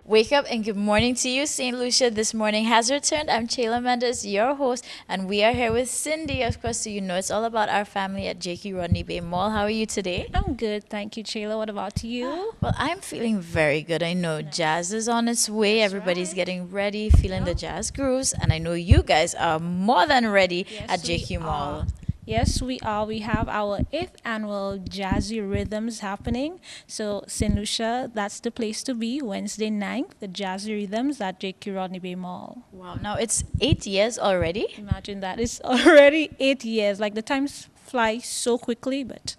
Wake up and good morning to you. St. Lucia this morning has returned. I'm Chayla Mendes, your host, and we are here with Cindy, of course, so you know it's all about our family at J.Q. Rodney Bay Mall. How are you today? I'm good, thank you, Chayla. What about you? Well, I'm feeling very good. I know jazz is on its way. That's Everybody's right. getting ready, feeling the Yep. jazz grooves, and I know you guys are more than ready at Yes, we JQ are. Mall. Yes, we are. We have our eighth annual Jazzy Rhythms happening. So, St. Lucia, that's the place to be. Wednesday 9th, the Jazzy Rhythms at JQ Rodney Bay Mall. Wow, now it's 8 years already. Imagine that. It's already 8 years. Like the times fly so quickly, but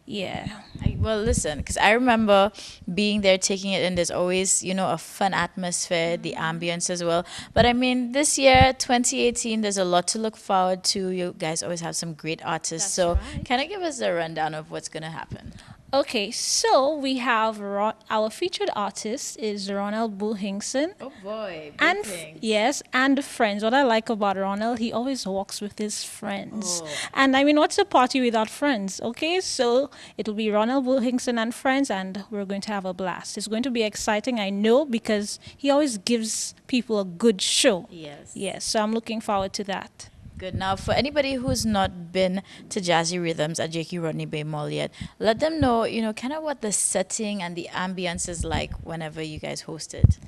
yeah. Well, listen, because I remember being there, taking it in. There's always, a fun atmosphere, the ambience as well. But I mean, this year, 2018, there's a lot to look forward to. You guys always have some great artists. That's So, right. can I give us a rundown of what's going to happen? Okay, so we have our featured artist is Ronald Bullhingson. Oh boy, And big things. yes, and friends. What I like about Ronald, he always walks with his friends. Oh. And I mean, what's a party without friends? Okay, so it'll be Ronald Wilkinson and friends, and we're going to have a blast. It's going to be exciting, I know, because he always gives people a good show. Yes. Yes, so I'm looking forward to that. Good. Now, for anybody who's not been to Jazzy Rhythms at JQ Rodney Bay Mall yet, let them know, kind of what the setting and the ambience is like whenever you guys host it.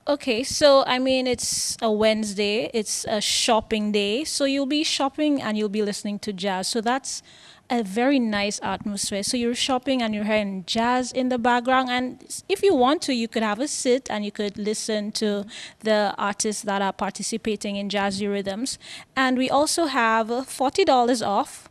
Okay, so I mean, it's a Wednesday, it's a shopping day, so you'll be shopping and you'll be listening to jazz. So that's a very nice atmosphere. So you're shopping and you're hearing jazz in the background, and if you want to, you could have a sit and you could listen to the artists that are participating in Jazzy Rhythms. And we also have $40 off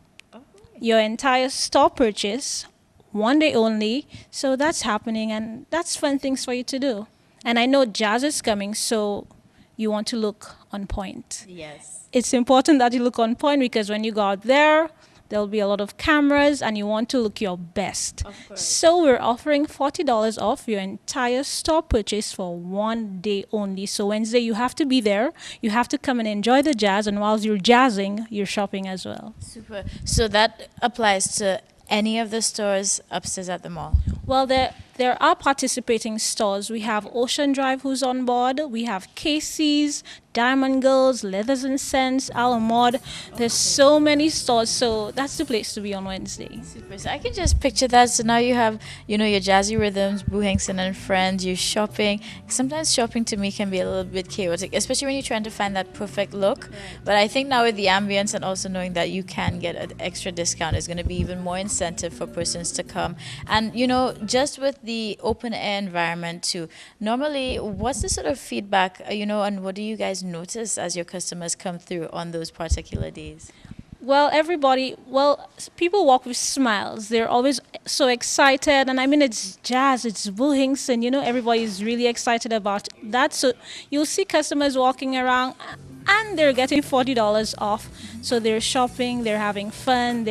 your entire store purchase, one day only. So that's happening, and that's fun things for you to do. And I know jazz is coming, so you want to look on point. Yes. It's important that you look on point because when you go out there, there'll be a lot of cameras and you want to look your best. Of course. So we're offering $40 off your entire store purchase for one day only. So Wednesday, you have to be there. You have to come and enjoy the jazz. And while you're jazzing, you're shopping as well. Super. So that applies to any of the stores upstairs at the mall. Well, there are participating stores. We have Ocean Drive, who's on board. We have Casey's, Diamond Girls, Leathers and Scents, Alamod. There's so many stores, so that's the place to be on Wednesday. Super. So I can just picture that. So now you have, your Jazzy Rhythms, Boo Hinkson and friends, you're shopping. Sometimes shopping to me can be a little bit chaotic, especially when you're trying to find that perfect look. But I think now with the ambience and also knowing that you can get an extra discount is going to be even more incentive for persons to come. And, just with the open air environment too, normally what's the sort of feedback, and what do you guys notice as your customers come through on those particular days? People walk with smiles. They're always so excited. And I mean, it's jazz, it's Bullhings, and everybody's really excited about that. So you'll see customers walking around and they're getting $40 off. So they're shopping, they're having fun,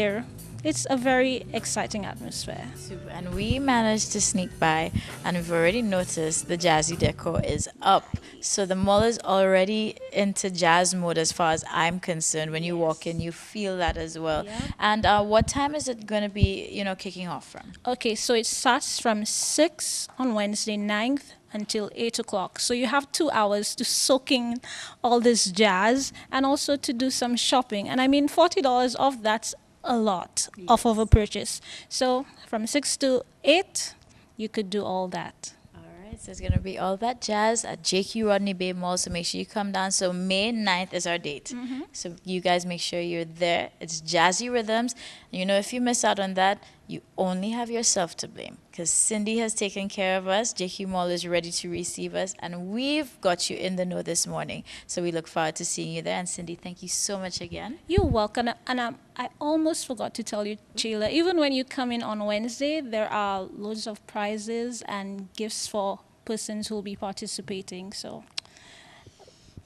it's a very exciting atmosphere. Super. And we managed to sneak by, and we've already noticed the jazzy decor is up. So the mall is already into jazz mode as far as I'm concerned. When you walk in, you feel that as well. Yeah. And what time is it going to be, kicking off from? Okay, so it starts from 6 on Wednesday 9th until 8 o'clock. So you have 2 hours to soak in all this jazz and also to do some shopping. And I mean, $40 off, that's a lot off of a purchase. So from 6 to 8, you could do all that. All right, so it's going to be all that jazz at JQ Rodney Bay Mall. So make sure you come down. So May 9th is our date. So you guys make sure you're there. It's Jazzy Rhythms. If you miss out on that, you only have yourself to blame because Cindy has taken care of us. JQ Mall is ready to receive us, and we've got you in the know this morning. So we look forward to seeing you there. And Cindy, thank you so much again. You're welcome. And I almost forgot to tell you, Sheila, even when you come in on Wednesday, there are loads of prizes and gifts for persons who will be participating. So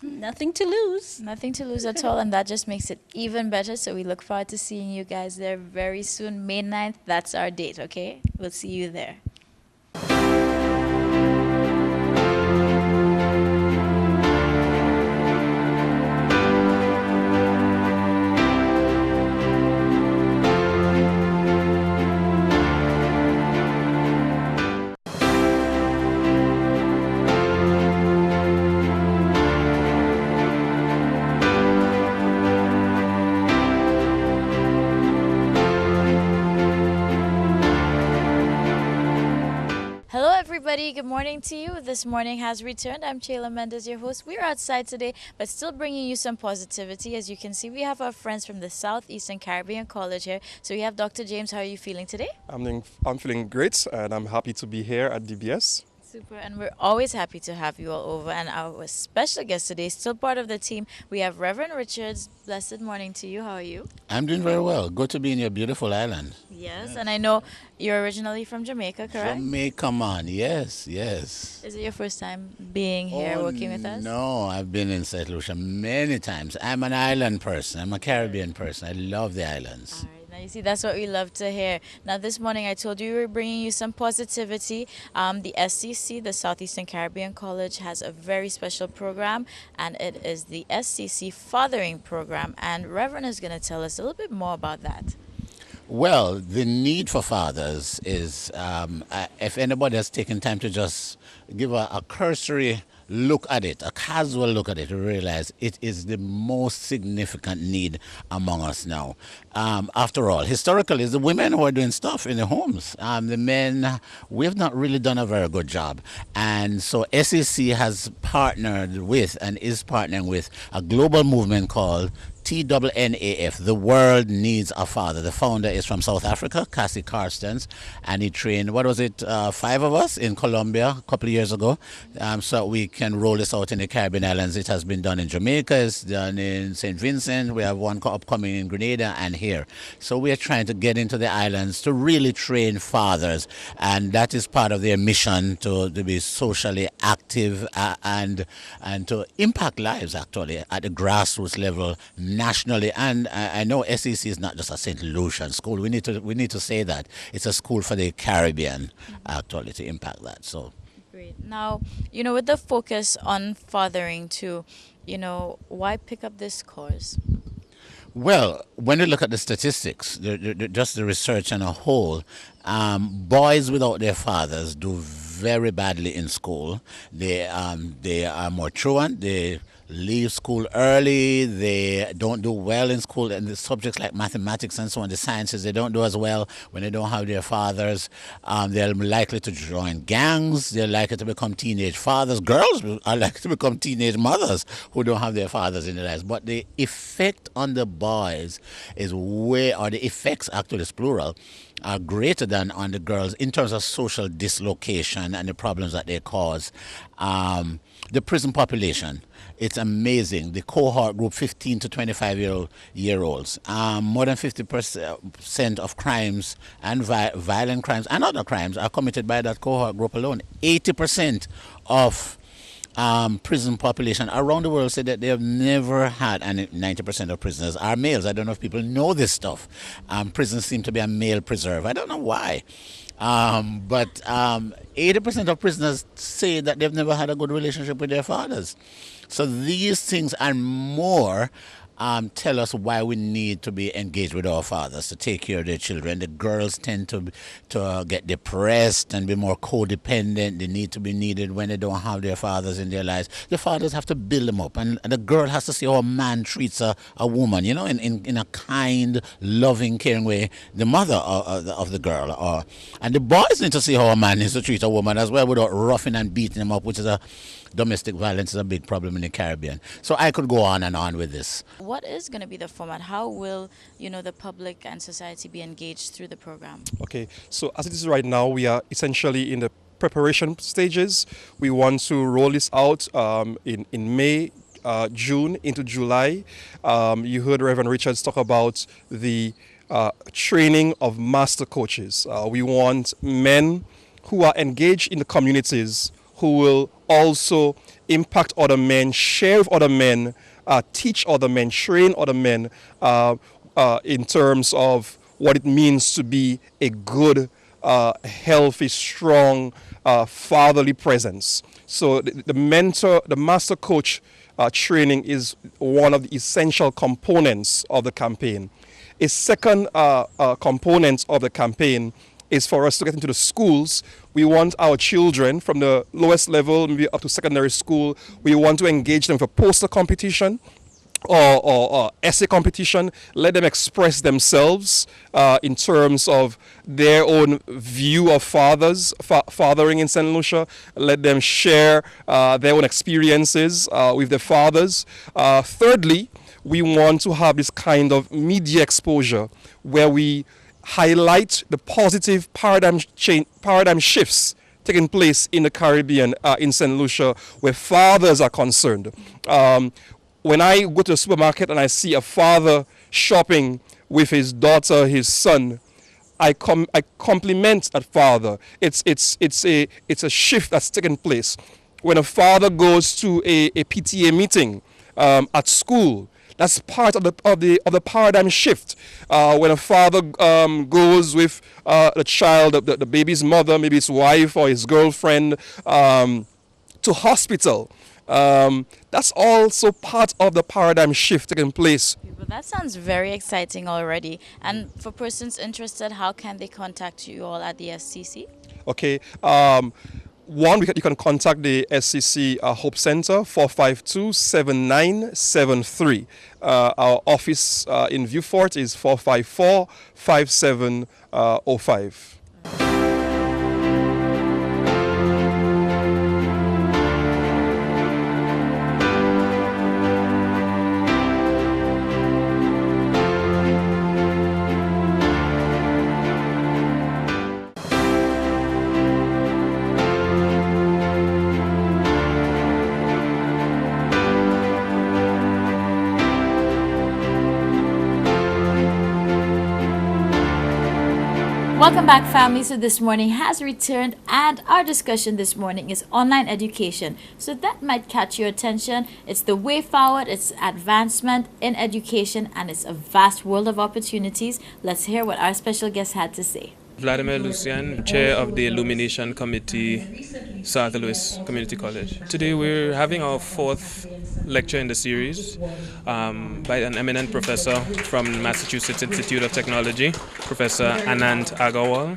nothing to lose. Nothing to lose at all, and that just makes it even better. So we look forward to seeing you guys there very soon. May 9th, that's our date, okay? We'll see you there. everybody. Good morning to you. This morning has returned. I'm Chayla Mendez, your host. We're outside today, but still bringing you some positivity. As you can see, we have our friends from the Southeastern Caribbean College here. So we have Dr. James. How are you feeling today? I'm feeling great, and I'm happy to be here at DBS. Super, and we're always happy to have you all over. And our special guest today, still part of the team, we have Reverend Richards. Blessed morning to you. How are you? I'm doing very well. Good to be in your beautiful island. Yes, and I know you're originally from Jamaica, correct? Jamaica, man. Yes, yes. Is it your first time being here working with us? No, I've been in St. Lucia many times. I'm an island person. I'm a Caribbean person. I love the islands. All right. Now, you see, that's what we love to hear. Now, this morning I told you we were bringing you some positivity. The SCC, the Southeastern Caribbean College, has a very special program, and it is the SCC Fathering Program. And Reverend is going to tell us a little bit more about that. Well, the need for fathers is, if anybody has taken time to just give a cursory look at it, a casual look at it, to realize it is the most significant need among us now. After all, historically, it's the women who are doing stuff in the homes. The men, we have not really done a very good job. And so SEC has partnered with and is partnering with a global movement called TNNAF, The World Needs a Father. The founder is from South Africa, Cassie Carstens, and he trained, 5 of us in Colombia a couple of years ago, so we can roll this out in the Caribbean islands. It has been done in Jamaica, it's done in St. Vincent, we have one upcoming in Grenada and here. So we are trying to get into the islands to really train fathers, and that is part of their mission to be socially active and to impact lives actually at the grassroots level nationally. And I know SEC is not just a St. Lucian school. We need to say that it's a school for the Caribbean actually to impact that. So Great. Now, with the focus on fathering too, why pick up this course? well, when you look at the statistics, just the research on a whole, boys without their fathers do very badly in school. They are more truant. They leave school early. They don't do well in school, and the subjects like mathematics and so on, the sciences, they don't do as well when they don't have their fathers. They're likely to join gangs. They're likely to become teenage fathers. Girls are likely to become teenage mothers who don't have their fathers in their lives. But the effect on the boys is the effects actually is plural, are greater than on the girls in terms of social dislocation and the problems that they cause. The prison population, it's amazing. The cohort group, 15 to 25-year-olds, more than 50% of crimes and violent crimes and other crimes are committed by that cohort group alone. 80% of prison population around the world say that they have never had, and 90% of prisoners are males. I don't know if people know this stuff. Prisons seem to be a male preserve. I don't know why. But 80% of prisoners say that they've never had a good relationship with their fathers. So these things and more tell us why we need to be engaged with our fathers to take care of their children. The girls tend to get depressed and be more codependent. They need to be needed when they don't have their fathers in their lives. The fathers have to build them up, and the girl has to see how a man treats a woman, in a kind, loving, caring way, the mother of the girl. And the boys need to see how a man needs to treat a woman as well without roughing and beating them up, which is domestic violence is a big problem in the Caribbean. So I could go on and on with this. What is going to be the format? How will, the public and society be engaged through the program? Okay, so as it is right now, we are essentially in the preparation stages. We want to roll this out in May, June into July. You heard Reverend Richards talk about the training of master coaches. We want men who are engaged in the communities, who will also impact other men, share with other men, teach other men, train other men in terms of what it means to be a good, healthy, strong, fatherly presence. So the master coach training is one of the essential components of the campaign. A second component of the campaign is for us to get into the schools. We want our children from the lowest level, maybe up to secondary school, we want to engage them for poster competition. or essay competition. Let them express themselves in terms of their own view of fathering in St. Lucia. Let them share their own experiences with their fathers. Thirdly, we want to have this kind of media exposure where we highlight the positive paradigm shifts taking place in the Caribbean, in St. Lucia, where fathers are concerned. When I go to the supermarket and I see a father shopping with his daughter, his son, I compliment that father. It's a shift that's taken place. When a father goes to a PTA meeting at school, that's part of the paradigm shift. When a father goes with the child, the baby's mother, maybe his wife or his girlfriend, to hospital. That's also part of the paradigm shift taking place. Well, that sounds very exciting already. And for persons interested, how can they contact you all at the SCC? Okay. One, you can contact the SCC Hope Center, 452-7973. Our office in Vieux Fort is 454-5705. Welcome back, family. So this morning has returned, and our discussion this morning is online education. So that might catch your attention. It's the way forward, it's advancement in education, and it's a vast world of opportunities. Let's hear what our special guest had to say. Vladimir Lucian, Chair of the Illumination Committee, South Louis Community College. Today we're having our fourth lecture in the series by an eminent professor from Massachusetts Institute of Technology, Professor Anant Agarwal,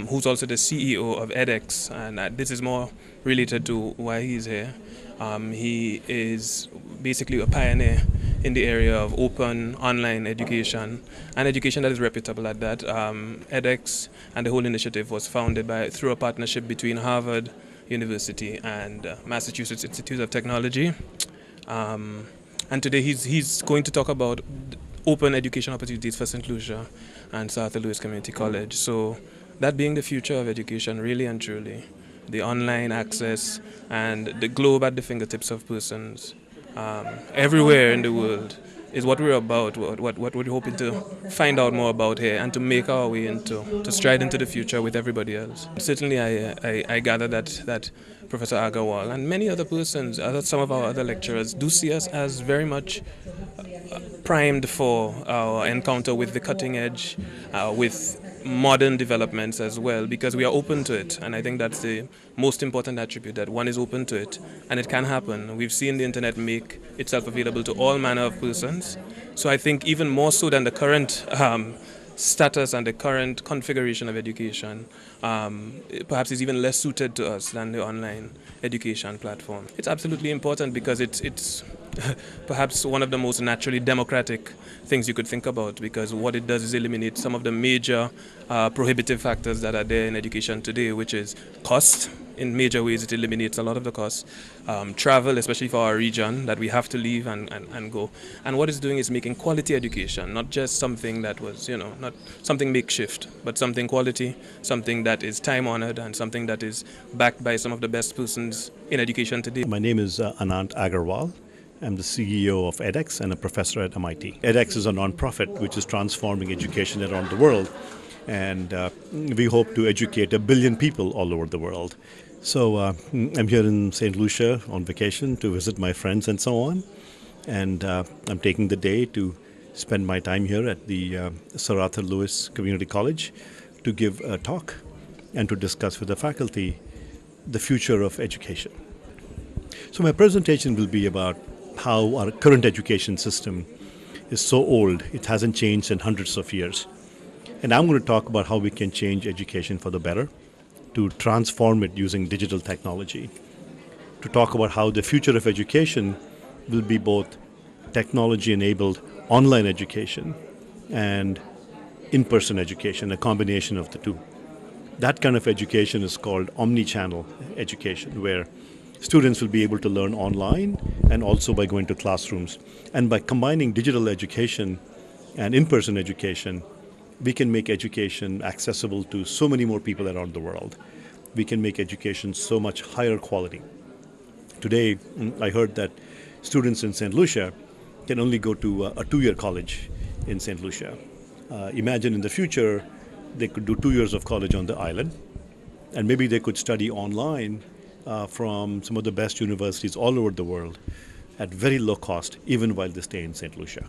who's also the CEO of edX, and this is more related to why he's here. He is basically a pioneer in the area of open online education, and education that is reputable at that. edX and the whole initiative was founded through a partnership between Harvard University and Massachusetts Institute of Technology. And today he's going to talk about open education opportunities for St. Lucia and South Louis Community College. So that being the future of education, really and truly, the online access and the globe at the fingertips of persons everywhere in the world is what we're about, what we're hoping to find out more about here and to make our way to stride into the future with everybody else. Certainly I gather that Professor Agarwal and many other persons, some of our other lecturers, do see us as very much primed for our encounter with the cutting edge, with modern developments as well, because we are open to it, and I think that's the most important attribute, that one is open to it and it can happen. We've seen the internet make itself available to all manner of persons, so I think even more so than the current status and the current configuration of education, perhaps is even less suited to us than the online education platform. It's absolutely important because it's perhaps one of the most naturally democratic things you could think about, because what it does is eliminate some of the major prohibitive factors that are there in education today, which is cost. In major ways, it eliminates a lot of the costs. Travel, especially for our region, that we have to leave and go. And what it's doing is making quality education, not just something that was, not something makeshift, but something quality, something that is time-honored, and something that is backed by some of the best persons in education today. My name is Anant Agarwal. I'm the CEO of edX and a professor at MIT. edX is a nonprofit which is transforming education around the world, and we hope to educate 1 billion people all over the world. So I'm here in St. Lucia on vacation to visit my friends and so on, and I'm taking the day to spend my time here at the Sir Arthur Lewis Community College to give a talk and to discuss with the faculty the future of education. So my presentation will be about how our current education system is so old, it hasn't changed in hundreds of years. And I'm going to talk about how we can change education for the better, to transform it using digital technology, to talk about how the future of education will be both technology-enabled online education and in-person education, a combination of the two. That kind of education is called omni-channel education, where students will be able to learn online and also by going to classrooms. And by combining digital education and in-person education, we can make education accessible to so many more people around the world. We can make education so much higher quality. Today, I heard that students in St. Lucia can only go to a 2-year college in St. Lucia. Imagine in the future, they could do 2 years of college on the island, and maybe they could study online from some of the best universities all over the world at very low cost, even while they stay in St. Lucia.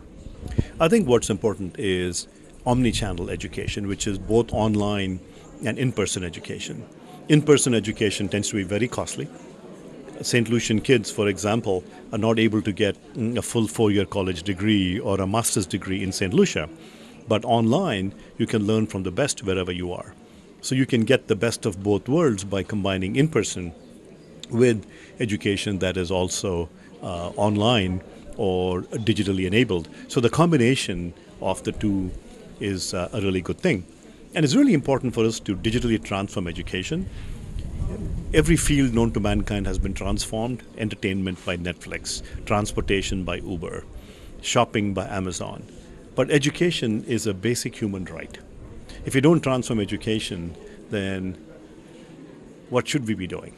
I think what's important is omni-channel education, which is both online and in-person education. In-person education tends to be very costly. St. Lucian kids, for example, are not able to get a full 4-year college degree or a master's degree in St. Lucia. But online, you can learn from the best wherever you are. So you can get the best of both worlds by combining in-person with education that is also online or digitally enabled. So the combination of the two is a really good thing. And it's really important for us to digitally transform education. Every field known to mankind has been transformed: entertainment by Netflix, transportation by Uber, shopping by Amazon. But education is a basic human right. If you don't transform education, then what should we be doing?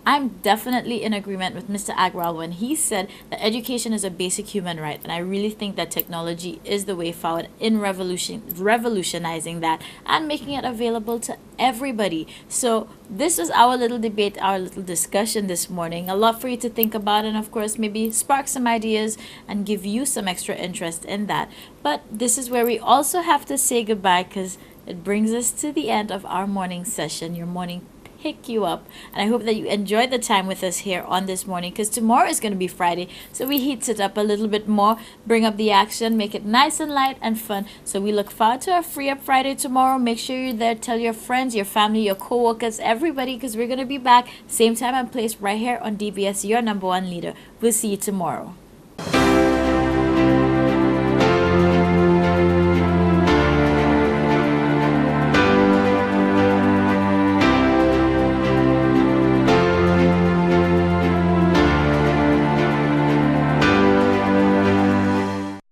I'm definitely in agreement with Mr. Agrawal when he said that education is a basic human right, and I really think that technology is the way forward in revolutionizing that and making it available to everybody. So this was our little debate, our little discussion this morning. A lot for you to think about, and of course maybe spark some ideas and give you some extra interest in that. But this is where we also have to say goodbye, because it brings us to the end of our morning session, your morning pick you up. And I hope that you enjoyed the time with us here on this morning, because tomorrow is going to be Friday, so we heat it up a little bit more, bring up the action, make it nice and light and fun. So we look forward to our Free Up Friday tomorrow. Make sure you're there. Tell your friends, your family, your co-workers, everybody, because we're going to be back same time and place right here on DBS, your number one leader. We'll see you tomorrow.